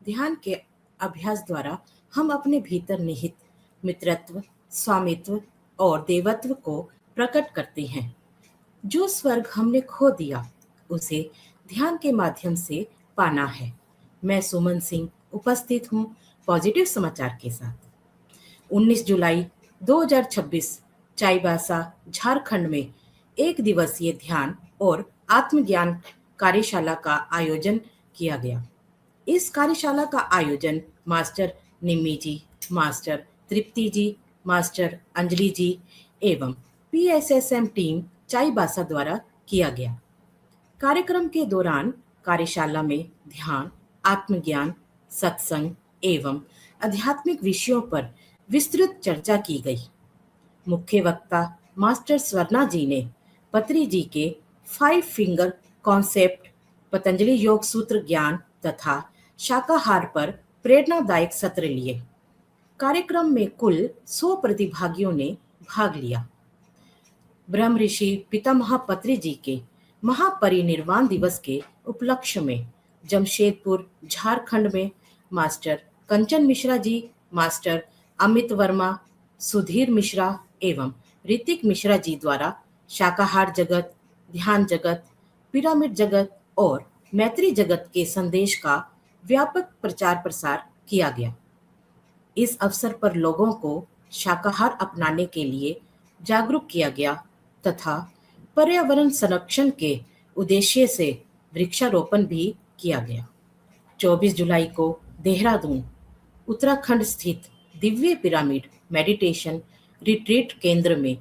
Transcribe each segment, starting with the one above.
ध्यान के अभ्यास द्वारा हम अपने भीतर निहित मित्रत्व, स्वामित्व और देवत्व को प्रकट करते हैं। जो स्वर्ग हमने खो दिया, उसे ध्यान के माध्यम से पाना है। मैं सुमन सिंह उपस्थित हूँ पॉजिटिव समाचार के साथ। 19 जुलाई 2026 चाईबासा, झारखंड में एक दिवसीय ध्यान और आत्मज्ञान कार्यशाला का आयोजन किया गया। इस कार्यशाला का आयोजन मास्टर निम्मी जी, मास्टर तृप्ति जी, मास्टर अंजलि जी एवं पीएसएसएम टीम चाईबासा द्वारा किया गया। कार्यक्रम के दौरान कार्यशाला में ध्यान, आत्मज्ञान, सत्संग एवं आध्यात्मिक विषयों पर विस्तृत चर्चा की गई। मुख्य वक्ता मास्टर स्वर्णा जी ने पत्री जी के 5 फिंगर कॉन्सेप्ट, पतंजलि योग सूत्र ज्ञान तथा शाकाहार पर प्रेरणादायक सत्र लिए। कार्यक्रम में कुल 100 प्रतिभागियों ने भाग लिया। ब्रह्म ऋषि पितामह पत्री जी के महापरिनिर्वाण दिवस के उपलक्ष्य में जमशेदपुर, झारखंड में मास्टर कंचन मिश्रा जी, मास्टर अमित वर्मा, सुधीर मिश्रा एवं ऋतिक मिश्रा जी द्वारा शाकाहार जगत, ध्यान जगत, पिरामिड जगत और मैत्री जगत के संदेश का व्यापक प्रचार प्रसार किया गया। इस अवसर पर लोगों को शाकाहार अपनाने के लिए जागरूक किया गया तथा पर्यावरण संरक्षण के उद्देश्य से वृक्षारोपण भी किया गया। 24 जुलाई को देहरादून, उत्तराखंड स्थित दिव्य पिरामिड मेडिटेशन रिट्रीट केंद्र में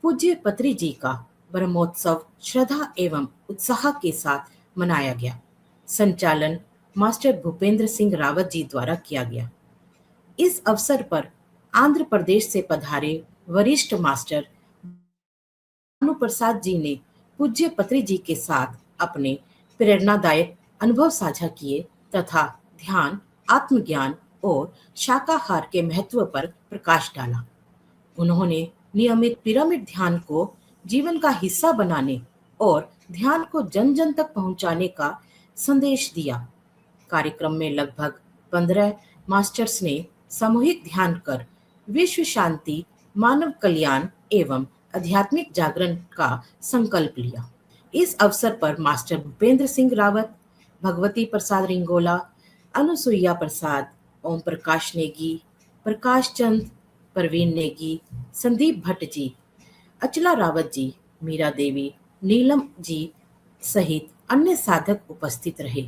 पूज्य पत्री जी का ब्रह्मोत्सव श्रद्धा एवं उत्साह के साथ मनाया गया। संचालन मास्टर भूपेंद्र सिंह रावत जी द्वारा किया गया। इस अवसर पर आंध्र प्रदेश से पधारे वरिष्ठ मास्टर भानु प्रसाद जी ने पूज्य पत्री जी के साथ अपने प्रेरणादायक अनुभव साझा किए तथा ध्यान, आत्मज्ञान और शाकाहार के महत्व पर प्रकाश डाला। उन्होंने नियमित पिरामिड ध्यान को जीवन का हिस्सा बनाने और ध्यान को जन जन तक पहुंचाने का संदेश दिया। कार्यक्रम में लगभग 15 मास्टर्स ने सामूहिक ध्यान कर विश्व शांति, मानव कल्याण एवं आध्यात्मिक जागरण का संकल्प लिया। इस अवसर पर मास्टर भूपेंद्र सिंह रावत, भगवती प्रसाद रिंगोला, अनुसुईया प्रसाद, ओम प्रकाश नेगी, प्रकाश चंद, परवीन नेगी, संदीप भट्ट जी, अचला रावत जी, मीरा देवी, नीलम जी सहित अन्य साधक उपस्थित रहे।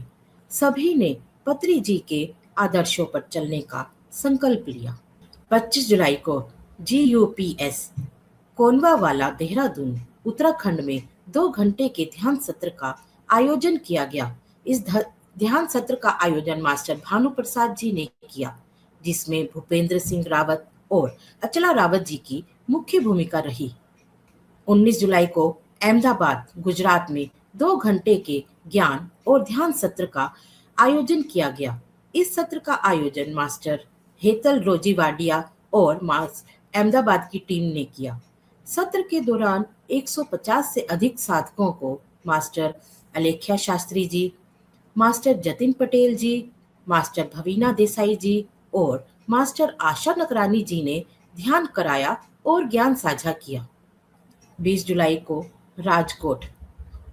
सभी ने पत्री जी के आदर्शों पर चलने का संकल्प लिया। 25 जुलाई को GUPS कोनवावाला, देहरादून, उत्तराखंड में 2 घंटे के ध्यान सत्र का आयोजन किया गया। इस ध्यान सत्र का आयोजन मास्टर भानु प्रसाद जी ने किया, जिसमें भूपेंद्र सिंह रावत और अचला रावत जी की मुख्य भूमिका रही। 19 जुलाई को अहमदाबाद, गुजरात में 2 घंटे के ज्ञान और ध्यान सत्र का आयोजन किया गया। इस सत्र का आयोजन मास्टर हेतल रोजीवाडिया और मास अहमदाबाद की टीम ने किया। सत्र के दौरान 150 से अधिक साधकों को मास्टर अलेख्या शास्त्री जी, मास्टर जतिन पटेल जी, मास्टर भवीना देसाई जी और मास्टर आशा नकरानी जी ने ध्यान कराया और ज्ञान साझा किया। 20 जुलाई को राजकोट,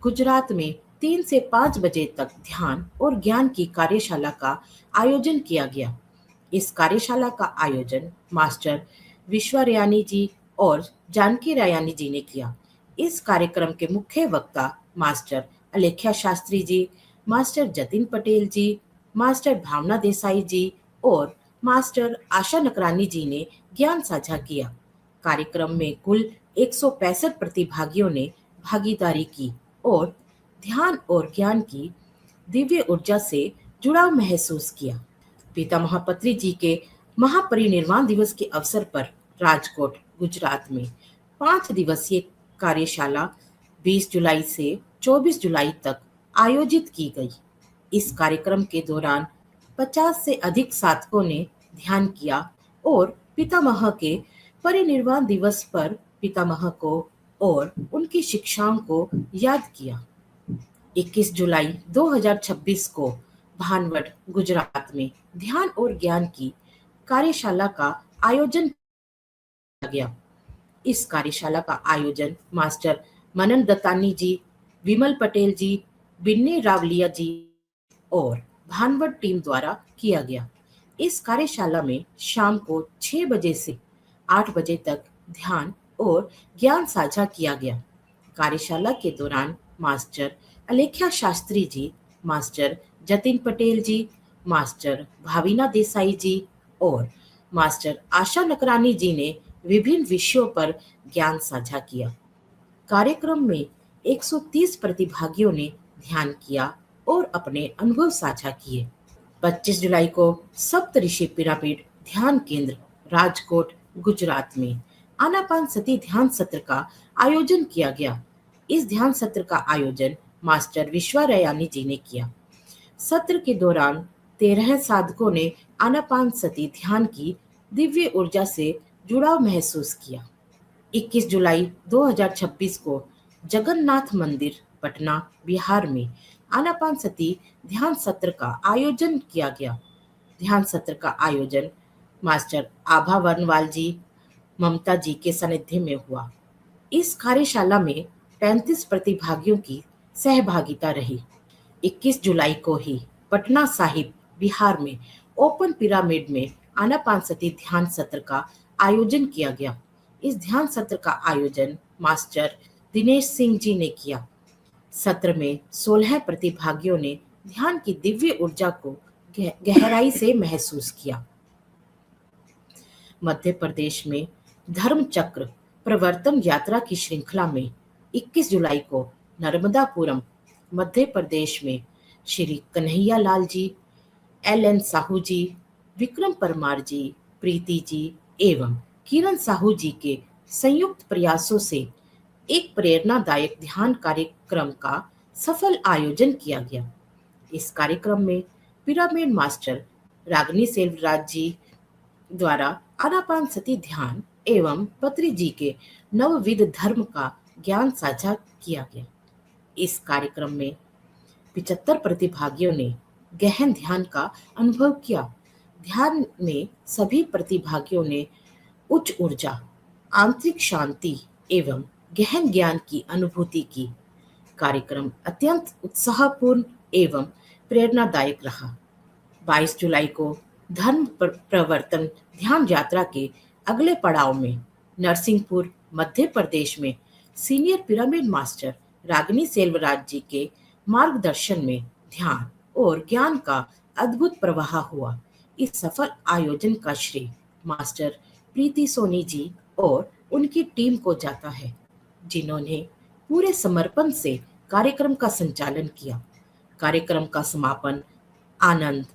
गुजरात में 3 से 5 बजे तक ध्यान और ज्ञान की कार्यशाला का आयोजन किया गया। इस कार्यशाला का आयोजन मास्टर विश्वरयानी जी और जानकी रायानी जी ने किया। इस कार्यक्रम के मुख्य वक्ता मास्टर अलेख्या शास्त्री जी, मास्टर जतिन पटेल जी, मास्टर भावना देसाई जी और मास्टर आशा नकरानी जी ने ज्ञान साझा किया। कार्यक्रम में कुल 165 प्रतिभागियों ने भागीदारी की और ध्यान और ज्ञान की दिव्य ऊर्जा से जुड़ाव महसूस किया। पितामह पत्री जी के महापरिनिर्वाण दिवस के अवसर पर राजकोट, गुजरात में 5 दिवसीय कार्यशाला 20 जुलाई से 24 जुलाई तक आयोजित की गई। इस कार्यक्रम के दौरान 50 से अधिक साधकों ने ध्यान किया और पितामह के परिनिर्वाण दिवस पर पितामह को और उनकी शिक्षाओं को याद किया। 21 जुलाई 2026 को भानवड गुजरात में ध्यान और ज्ञान की कार्यशाला का आयोजन किया गया। इस कार्यशाला का आयोजन मास्टर मनन दत्तानी जी, विमल पटेल जी, बिन्नी रावलिया जी और भानवड टीम द्वारा किया गया। इस कार्यशाला में शाम को 6 बजे से 8 बजे तक ध्यान और ज्ञान साझा किया गया। कार्यशाला के दौरान मास्टर अलेख्या शास्त्री जी, मास्टर जतिन पटेल जी, मास्टर भाविना देसाई जी और मास्टर आशा नकरानी जी ने विभिन्न विषयों पर ज्ञान साझा किया। कार्यक्रम में 130 प्रतिभागियों ने ध्यान किया और अपने अनुभव साझा किए। 25 जुलाई को सप्तऋषि पिरामिड ध्यान केंद्र राजकोट गुजरात में आनापान सती ध्यान सत्र का आयोजन किया गया। इस ध्यान सत्र का आयोजन मास्टर विश्वारयानी जी ने किया। सत्र के दौरान 13 साधकों ने आनापान सती ध्यान की दिव्य ऊर्जा से जुड़ाव महसूस किया। 21 जुलाई 2026 को जगन्नाथ मंदिर पटना बिहार में आनापान सती ध्यान सत्र का आयोजन किया गया। ध्यान सत्र का आयोजन मास्टर आभा वर्णवाल जी, ममता जी के सानिध्य में हुआ। इस कार्यशाला में 35 प्रतिभागियों की सहभागिता रही। 21 जुलाई को ही पटना साहिब बिहार में ओपन पिरामिड में आनापान सती ध्यान सत्र का आयोजन किया गया। इस ध्यान सत्र का आयोजन मास्टर दिनेश सिंह जी ने किया। सत्र में 16 प्रतिभागियों ने ध्यान की दिव्य ऊर्जा को गहराई से महसूस किया। मध्य प्रदेश में धर्म चक्र प्रवर्तन यात्रा की श्रृंखला में 21 जुलाई को नर्मदापुरम मध्य प्रदेश में श्री कन्हैया लाल जी, LN साहू जी, विक्रम परमार जी, प्रीति जी एवं किरण साहू जी के संयुक्त प्रयासों से एक प्रेरणादायक ध्यान कार्यक्रम का सफल आयोजन किया गया। इस कार्यक्रम में पिरामिड मास्टर रागनी सेल्वराज जी द्वारा आनापान सती ध्यान एवं पत्री जी के नवविध धर्म का ज्ञान साझा किया गया। इस कार्यक्रम में 75 प्रतिभागियों ने गहन ध्यान का अनुभव किया। ध्यान में सभी प्रतिभागियों ने उच्च ऊर्जा, आंतरिक शांति एवं गहन ज्ञान की अनुभूति की। कार्यक्रम अत्यंत उत्साहपूर्ण एवं प्रेरणादायक रहा। 22 जुलाई को धर्म प्रवर्तन ध्यान यात्रा के अगले पड़ाव में नरसिंहपुर मध्य प्रदेश में सीनियर पिरामिड मास्टर रागनी सेल्वराज जी के मार्गदर्शन में ध्यान और ज्ञान का अद्भुत प्रवाह हुआ। इस सफल आयोजन का श्रेय मास्टर प्रीति सोनी जी और उनकी टीम को जाता है, जिन्होंने पूरे समर्पण से कार्यक्रम का संचालन किया। कार्यक्रम का समापन आनंद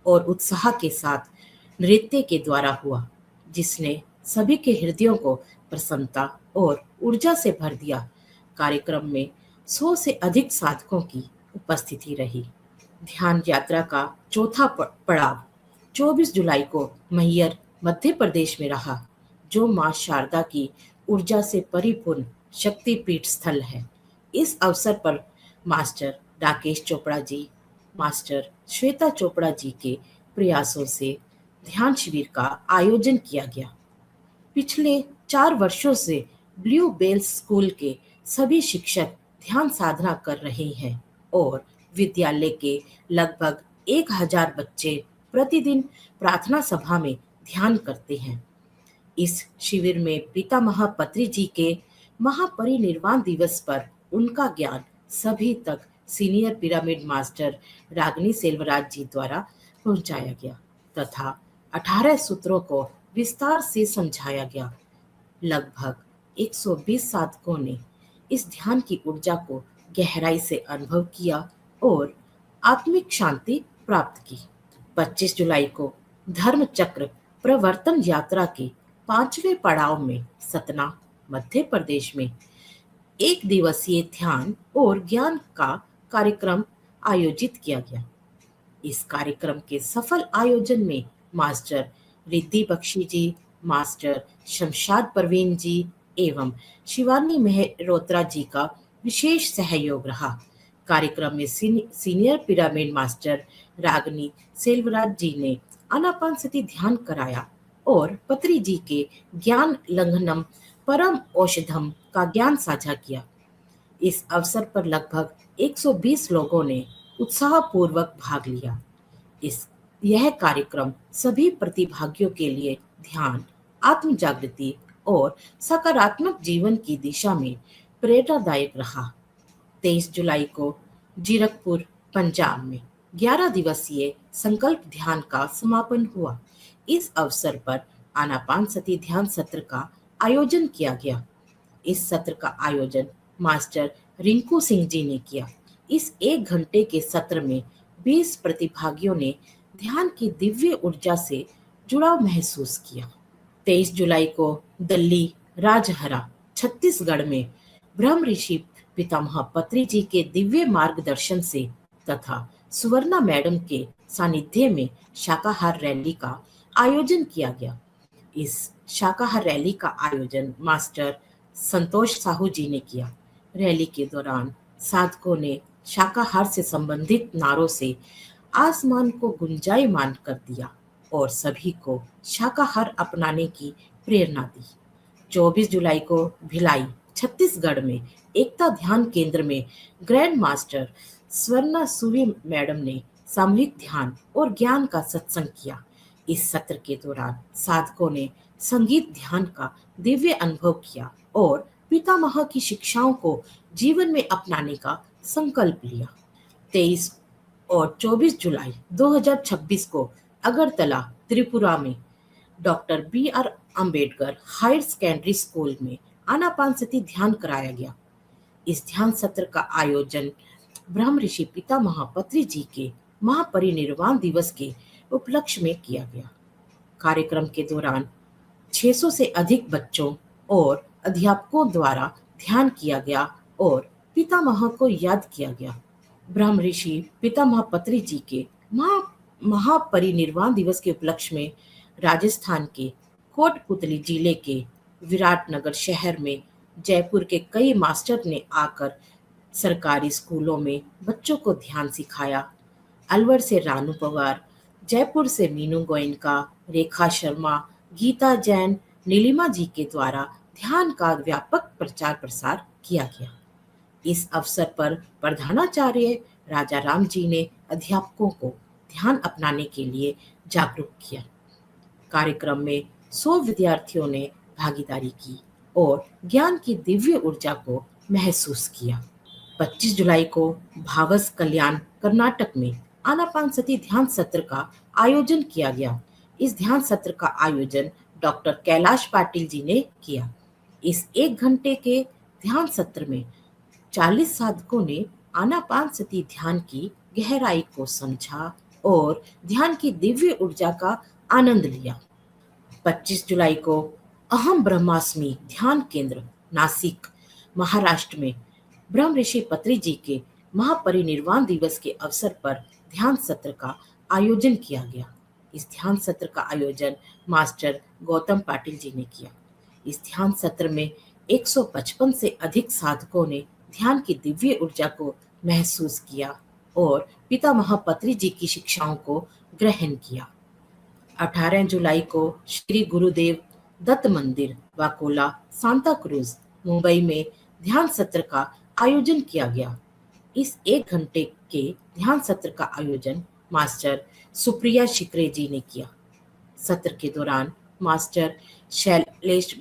और उत्साह के साथ नृत्य के द्वारा हुआ, जिसने सभी के हृदयों को प्रसन्नता और ऊर्जा से भर दिया। कार्यक्रम में 100 से अधिक साधकों की उपस्थिति रही। ध्यान यात्रा का चौथा पड़ाव 24 जुलाई को मैहर मध्य प्रदेश में रहा, जो मां शारदा की ऊर्जा से परिपूर्ण शक्तिपीठ स्थल है। इस अवसर पर मास्टर राकेश चोपड़ा जी, मास्टर श्वेता चोपड़ा जी के प्रयासों से ध्यान शिविर का आयोजन किया गया। पिछले 4 वर्षों से ब्लू बेल्स स्कूल के सभी शिक्षक ध्यान साधना कर रहे हैं और विद्यालय के लगभग 1000 बच्चे प्रतिदिन प्रार्थना सभा में ध्यान करते हैं। इस शिविर में पितामह पत्री जी के महापरिनिर्वाण दिवस पर उनका ज्ञान सभी तक सीनियर पिरामिड मास्टर रागनी सेल्वराज जी द्वारा पहुंचाया गया तथा 18 सूत्रों को विस्तार से समझाया गया। लगभग 120 साधकों ने इस ध्यान की ऊर्जा को गहराई से अनुभव किया और आत्मिक शांति प्राप्त की। 25 जुलाई को धर्म चक्र प्रवर्तन यात्रा के 5वें पड़ाव में सतना मध्य प्रदेश में 1 दिवसीय ध्यान और ज्ञान का कार्यक्रम आयोजित किया गया। इस कार्यक्रम के सफल आयोजन में मास्टर रिद्धि बख्शी जी, मास्टर शमशाद परवीन जी एवं शिवानी मेहरोत्रा जी का विशेष सहयोग रहा। कार्यक्रम में सीनियर पिरामिड मास्टर रागनी सेल्वराज जी ने आनापानसती ध्यान कराया और पत्री जी के ज्ञान लंघनम परम औषधम का ज्ञान साझा किया। इस अवसर पर लगभग 120 लोगों ने उत्साहपूर्वक भाग लिया। इस यह कार्यक्रम सभी प्रतिभागियों के लिए ध्यान, आत्म जागृति और सकारात्मक जीवन की दिशा में प्रेरणादायक रहा। 23 जुलाई को जीरकपुर, पंजाब में 11 दिवसीय संकल्प ध्यान का समापन हुआ। इस अवसर पर आनापानसती ध्यान सत्र का आयोजन किया गया। इस सत्र का आयोजन मास्टर रिंकू सिंह जी ने किया। इस 1 घंटे के सत्र में 20 प्रतिभागियों ने ध्यान की दिव्य ऊर्जा से जुड़ाव महसूस किया। 23 जुलाई को दिल्ली, राजहरा, छत्तीसगढ़ में ब्रह्म ऋषि पितामह पत्री जी के दिव्य मार्गदर्शन से तथा सुवर्णा मैडम के सानिध्य में शाकाहार रैली का आयोजन किया गया। इस शाकाहार रैली का आयोजन मास्टर संतोष साहू जी ने किया। रैली के दौरान साधकों ने शाकाहार से संबंधित नारों से आसमान को गुंजायमान कर दिया और सभी को शाकाहार अपनाने की प्रेरणा दी। 24 जुलाई को भिलाई, छत्तीसगढ़ में एकता ध्यान केंद्र में ग्रैंड मास्टर स्वर्णा सुवी मैडम ने सामूहिक ध्यान और ज्ञान का सत्संग किया। इस सत्र के दौरान साधकों ने संगीत ध्यान का दिव्य अनुभव किया और पितामह की शिक्षाओं को जीवन में अपनाने का संकल्प लिया। 23 और 24 जुलाई 2026 को अगरतला, त्रिपुरा में doctor BR Ambedkar higher secondary school में आनापानसती ध्यान कराया गया। इस ध्यान सत्र का आयोजन ब्रह्म ऋषि पितामह पत्री जी के महापरिनिर्वाण दिवस के उपलक्ष्य में किया गया। कार्यक्रम के दौरान 600 से अधिक बच्चों और अध्यापकों द्वारा ध्यान किया गया और पितामह को याद किया गया। ब्रह्म ऋषि पितामह पत्री जी के महापरिनिर्वाण दिवस के उपलक्ष्य में राजस्थान के कोटपुतली जिले के विराटनगर शहर में जयपुर के कई मास्टर ने आकर सरकारी स्कूलों में बच्चों को ध्यान सिखाया। अलवर से रानू पवार, जयपुर से मीनू गोयनका, रेखा शर्मा, गीता जैन, नीलिमा जी के द्वारा ध्यान का व्यापक प्रचार प्रसार किया गया। इस अवसर पर प्रधानाचार्य राजा राम जी ने अध्यापकों को ध्यान अपनाने के लिए जागरूक किया। कार्यक्रम में 100 विद्यार्थियों ने भागीदारी की और ज्ञान की दिव्य ऊर्जा को महसूस किया। 25 जुलाई को भावस कल्याण, कर्नाटक में आनापानसती ध्यान सत्र का आयोजन किया गया। इस ध्यान सत्र का आयोजन डॉक्टर कैलाश पाटिल जी ने किया। इस 1 घंटे के ध्यान सत्र में 40 साधकों ने आनापानसती ध्यान की गहराई को समझा और ध्यान की दिव्य ऊर्जा का आनंद लिया। 25 जुलाई को अहम ब्रह्मास्मि ध्यान केंद्र, नासिक, महाराष्ट्र में ब्रह्म ऋषि पत्री जी के महापरिनिर्वाण दिवस के अवसर पर ध्यान सत्र का आयोजन किया गया। इस ध्यान सत्र का आयोजन मास्टर गौतम पाटिल जी ने किया। इस ध्यान सत्र में 155 से अधिक साधकों ने ध्यान की दिव्य ऊर्जा को महसूस किया और पितामह पत्री जी की शिक्षाओं को ग्रहण किया। 18 जुलाई को श्री गुरुदेव दत्त मंदिर, वाकोला, सांता क्रूज, मुंबई में ध्यान सत्र का आयोजन किया गया। इस 1 घंटे के ध्यान सत्र का आयोजन मास्टर सुप्रिया शिकरे जी ने किया। सत्र के दौरान मास्टर शैलेश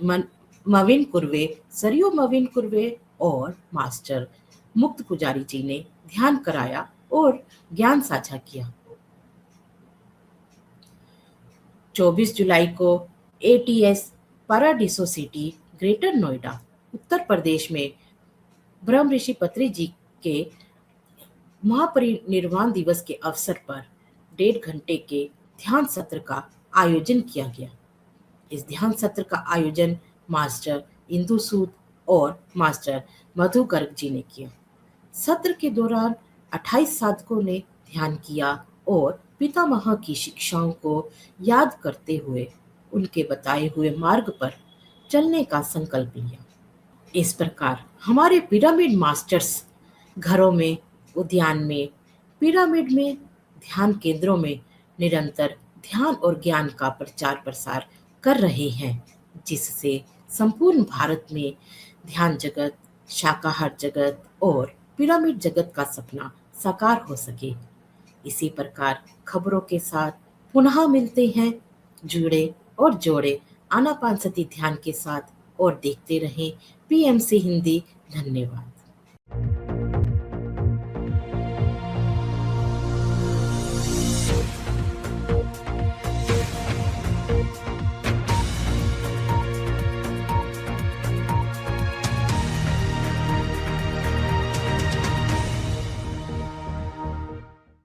मविन कुर्वे, सरयू मविन कुर्वे और मास्टर मुक्त पुजारी जी ने ध्यान कराया और ज्ञान साझा किया। 24 जुलाई को ATS पाराडीसो city, greater Noida, Uttar Pradesh में ब्रह्म ऋषि पत्री जी के महापरिनिर्वाण दिवस के अवसर पर 1.5 घंटे के ध्यान सत्र का आयोजन किया गया। इस ध्यान सत्र का आयोजन मास्टर इंदु सूद और मास्टर मधु गर्ग जी ने किया। सत्र के दौरान 28 साधकों ने ध्यान किया और पितामह की शिक्षाओं को याद करते हुए उनके बताए हुए मार्ग पर चलने का संकल्प लिया। इस प्रकार हमारे पिरामिड मास्टर्स घरों में उद्यान में, पिरामिड में, ध्यान केंद्रों में निरंतर ध्यान और ज्ञान का प्रचार प्रसार कर रहे हैं, जिससे संपूर्ण भारत में ध्यान जगत, शाकाहार जगत और पिरामिड जगत का सपना साकार हो सके। इसी प्रकार खबरों के साथ पुनः मिलते हैं, जुड़े और जोड़े आनापानसती ध्यान के साथ, और देखते रहें पीएमसी हिंदी। धन्यवाद।